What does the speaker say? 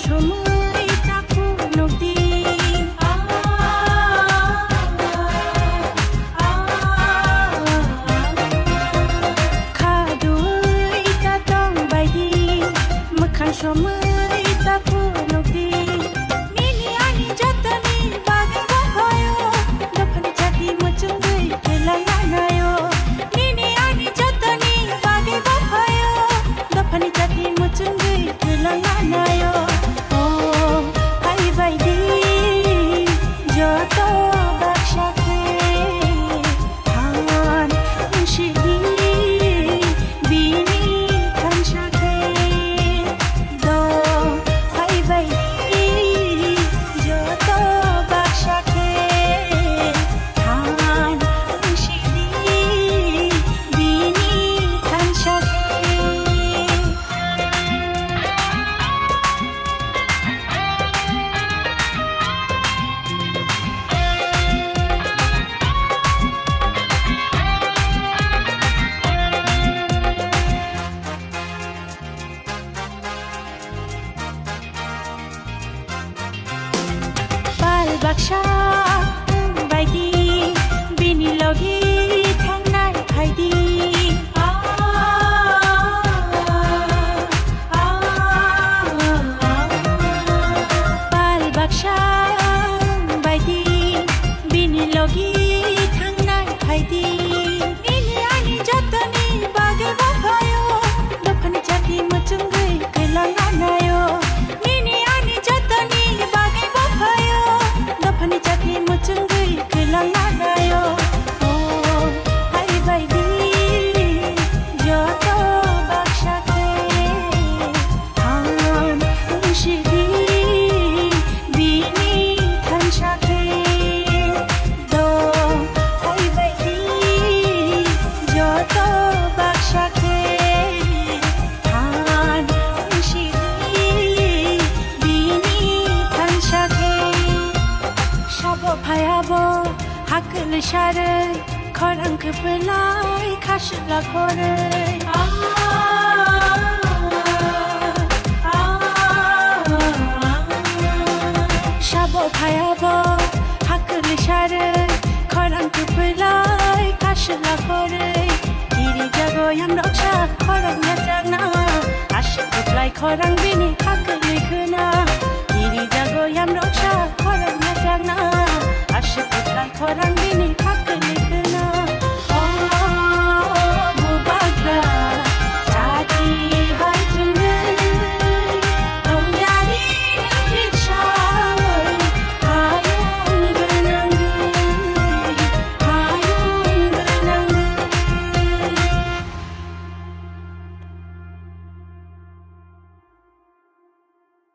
সময় তাকু নদী খাদুই তাতং বাইদি মোখাं সময় তাকু নদী নিনি আনি যতনি বাগে বহায়ো দফনি ছাতি মুচুঙ্গই খেলাঙ্গানায়ো নিনি আনি যতনি বাগে বহায়ো দফনি ছাতি মুচুঙ্গই খেলাঙ্গানায়ো Baksha baidi bini logi thangnai phaidi Bal baksha baidi bini logi thangnai phaidi Nini ani jatani bage bhayo dafani chati muchungai kelanganayo Nini ani jatani bage bhayo dafani chati muchungai kelanganayo hai baidi joto baksha ke han shidi bini thansha ke do hai baidi joto baksha ke han shidi bini thansha ke Shabo phayabo hakl share khorang khlai khashla khore Shabo phayabo hakl share khorang khlai khashla khore Diri jago yam roksha khorang yajagna ashik khlai khorang bini hakl khuna Diri jago yam roksha khorang yajagna ashik khlai khorang